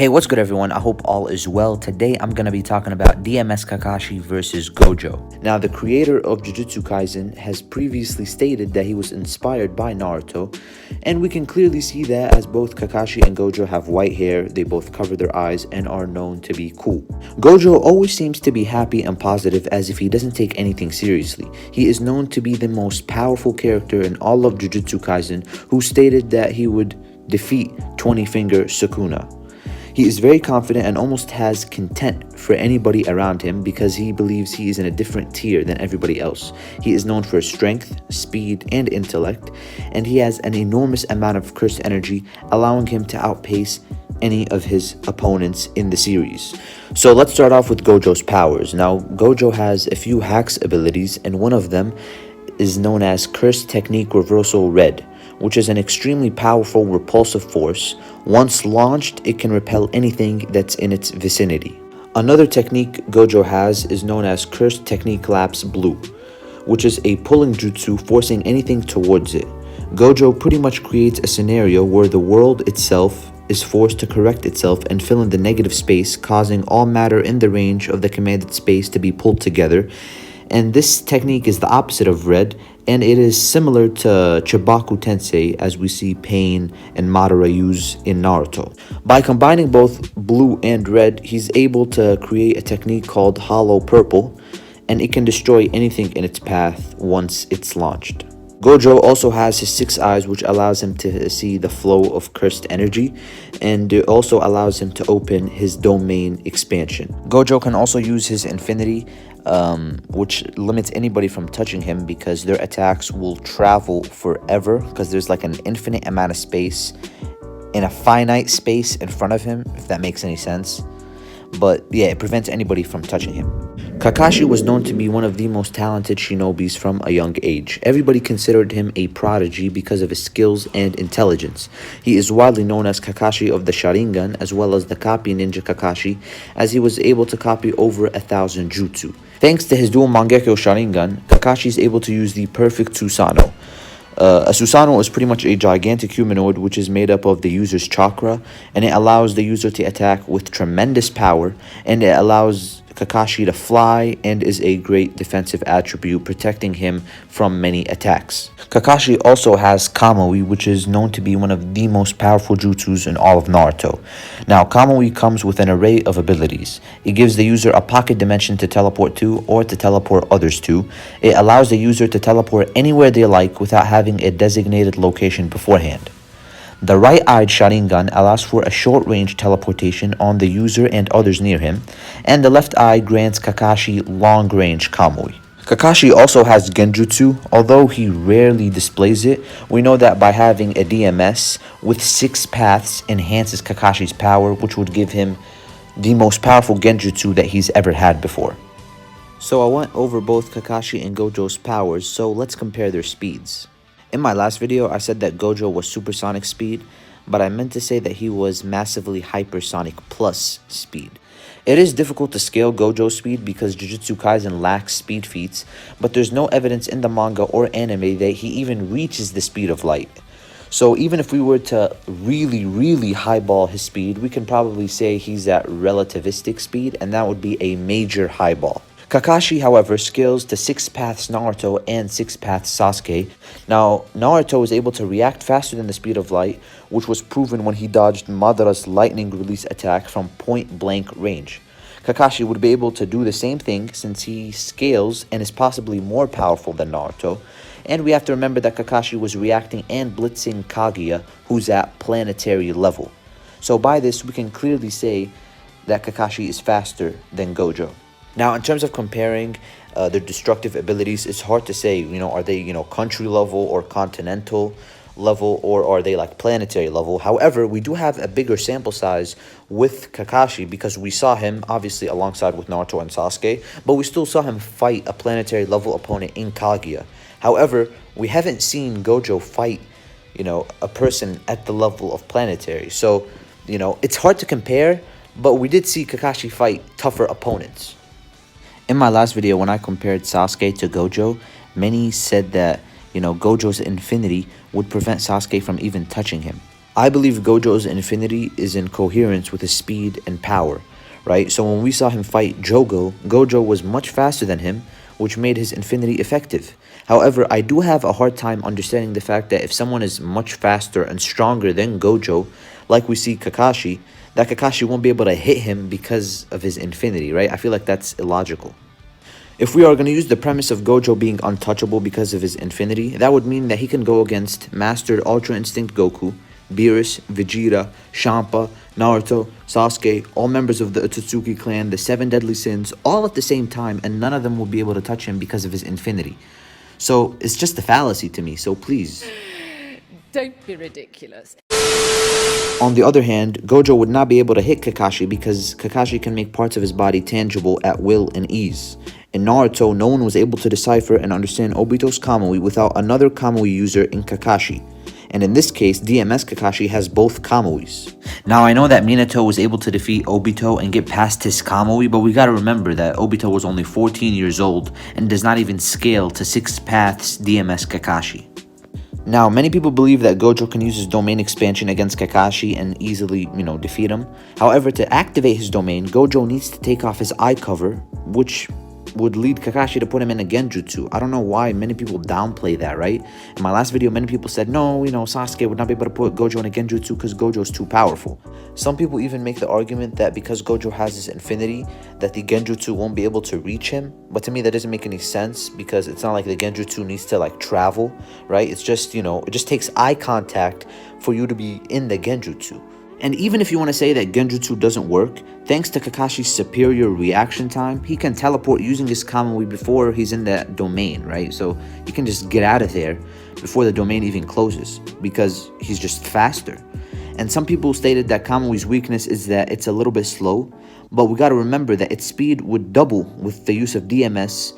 Hey, what's good everyone? I hope all is well. Today I'm going to be talking about DMS Kakashi versus Gojo. Now, the creator of Jujutsu Kaisen has previously stated that he was inspired by Naruto, and we can clearly see that as both Kakashi and Gojo have white hair, they both cover their eyes and are known to be cool. Gojo always seems to be happy and positive as if he doesn't take anything seriously. He is known to be the most powerful character in all of Jujutsu Kaisen, who stated that he would defeat 20-finger Sukuna. He is very confident and almost has contempt for anybody around him because he believes he is in a different tier than everybody else. He is known for his strength, speed, and intellect, and he has an enormous amount of cursed energy, allowing him to outpace any of his opponents in the series. So let's start off with Gojo's powers. Now, Gojo has a few hacks abilities, and one of them is known as Cursed Technique Reversal Red, which is an extremely powerful repulsive force. Once launched, it can repel anything that's in its vicinity. Another technique Gojo has is known as Cursed Technique Collapse Blue, which is a pulling jutsu forcing anything towards it. Gojo pretty much creates a scenario where the world itself is forced to correct itself and fill in the negative space, causing all matter in the range of the commanded space to be pulled together. And this technique is the opposite of red, and it is similar to Chibaku Tensei, as we see Pain and Madara use in Naruto. By combining both blue and red, he's able to create a technique called Hollow Purple, and it can destroy anything in its path once it's launched. Gojo also has his 6 eyes, which allows him to see the flow of cursed energy, and it also allows him to open his domain expansion. Gojo can also use his infinity, which limits anybody from touching him because their attacks will travel forever because there's like an infinite amount of space in a finite space in front of him, if that makes any sense. But yeah, it prevents anybody from touching him. Kakashi was known to be one of the most talented shinobis from a young age. Everybody considered him a prodigy because of his skills and intelligence. He is widely known as Kakashi of the Sharingan, as well as the copy ninja Kakashi, as he was able to copy over 1,000 jutsu. Thanks to his dual Mangekyo Sharingan, Kakashi is able to use the perfect Susanoo. A Susanoo is pretty much a gigantic humanoid which is made up of the user's chakra, and it allows the user to attack with tremendous power, and it allows Kakashi to fly and is a great defensive attribute, protecting him from many attacks. Kakashi also has Kamui, which is known to be one of the most powerful jutsus in all of Naruto. Now, Kamui comes with an array of abilities. It gives the user a pocket dimension to teleport to or to teleport others to. It allows the user to teleport anywhere they like without having a designated location beforehand. The right-eyed Sharingan allows for a short-range teleportation on the user and others near him, and the left eye grants Kakashi long-range Kamui. Kakashi also has Genjutsu. Although he rarely displays it, we know that by having a DMS with 6 paths enhances Kakashi's power, which would give him the most powerful Genjutsu that he's ever had before. So I went over both Kakashi and Gojo's powers, so let's compare their speeds. In my last video, I said that Gojo was supersonic speed, but I meant to say that he was massively hypersonic plus speed. It is difficult to scale Gojo's speed because Jujutsu Kaisen lacks speed feats, but there's no evidence in the manga or anime that he even reaches the speed of light. So even if we were to really highball his speed, we can probably say he's at relativistic speed, and that would be a major highball. Kakashi, however, scales to 6 paths Naruto and 6 paths Sasuke. Now, Naruto is able to react faster than the speed of light, which was proven when he dodged Madara's lightning release attack from point-blank range. Kakashi would be able to do the same thing since he scales and is possibly more powerful than Naruto. And we have to remember that Kakashi was reacting and blitzing Kaguya, who's at planetary level. So by this, we can clearly say that Kakashi is faster than Gojo. Now, in terms of comparing their destructive abilities, it's hard to say, are they, country level or continental level, or are they like planetary level? However, we do have a bigger sample size with Kakashi because we saw him, obviously, alongside with Naruto and Sasuke, but we still saw him fight a planetary level opponent in Kaguya. However, we haven't seen Gojo fight, a person at the level of planetary. So, it's hard to compare, but we did see Kakashi fight tougher opponents. In my last video, when I compared Sasuke to Gojo, many said that, Gojo's infinity would prevent Sasuke from even touching him. I believe Gojo's infinity is in coherence with his speed and power, right? So when we saw him fight Jogo, Gojo was much faster than him, which made his infinity effective. However, I do have a hard time understanding the fact that if someone is much faster and stronger than Gojo, like we see Kakashi, that Kakashi won't be able to hit him because of his infinity, right? I feel like that's illogical. If we are going to use the premise of Gojo being untouchable because of his infinity, that would mean that he can go against Mastered Ultra Instinct Goku, Beerus, Vegeta, Champa, Naruto, Sasuke, all members of the Otsutsuki clan, the 7 deadly sins, all at the same time, and none of them will be able to touch him because of his infinity. So it's just a fallacy to me, so please. Don't be ridiculous. On the other hand, Gojo would not be able to hit Kakashi because Kakashi can make parts of his body tangible at will and ease. In Naruto, no one was able to decipher and understand Obito's Kamui without another Kamui user in Kakashi. And in this case, DMS Kakashi has both Kamuis. Now, I know that Minato was able to defeat Obito and get past his Kamui, but we gotta remember that Obito was only 14 years old and does not even scale to 6 paths DMS Kakashi. Now, many people believe that Gojo can use his domain expansion against Kakashi and easily, defeat him. However, to activate his domain, Gojo needs to take off his eye cover, which would lead Kakashi to put him in a genjutsu. I don't know why many people downplay that, right? In my last video, many people said, no, Sasuke would not be able to put Gojo in a genjutsu because Gojo's too powerful. Some people even make the argument that because Gojo has his infinity, that the genjutsu won't be able to reach him. But to me, that doesn't make any sense because it's not like the genjutsu needs to travel, right? It's just, it just takes eye contact for you to be in the genjutsu. And even if you want to say that genjutsu doesn't work, thanks to Kakashi's superior reaction time, he can teleport using his Kamui before he's in that domain, right? So he can just get out of there before the domain even closes because he's just faster. And some people stated that Kamui's weakness is that it's a little bit slow, but we got to remember that its speed would double with the use of DMS,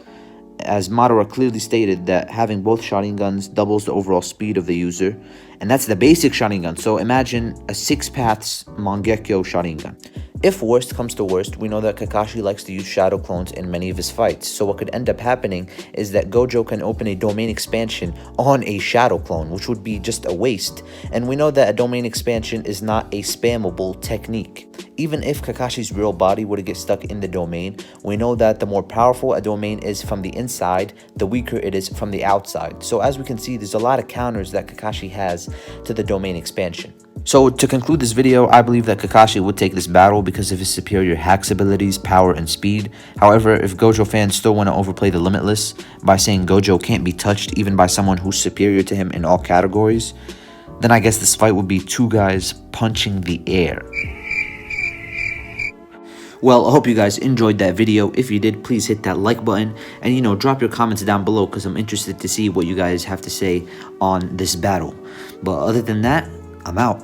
as Madara clearly stated that having both Sharingans doubles the overall speed of the user, and that's the basic Sharingan, so imagine a 6 paths Mangekyo Sharingan. If worst comes to worst, we know that Kakashi likes to use shadow clones in many of his fights, so what could end up happening is that Gojo can open a domain expansion on a shadow clone, which would be just a waste, and we know that a domain expansion is not a spammable technique. Even if Kakashi's real body were to get stuck in the domain, we know that the more powerful a domain is from the inside, the weaker it is from the outside. So as we can see, there's a lot of counters that Kakashi has to the domain expansion. So to conclude this video, I believe that Kakashi would take this battle because of his superior hacks abilities, power, and speed. However, if Gojo fans still want to overplay the Limitless by saying Gojo can't be touched even by someone who's superior to him in all categories, then I guess this fight would be 2 guys punching the air. Well, I hope you guys enjoyed that video. If you did, please hit that like button and, drop your comments down below because I'm interested to see what you guys have to say on this battle. But other than that, I'm out.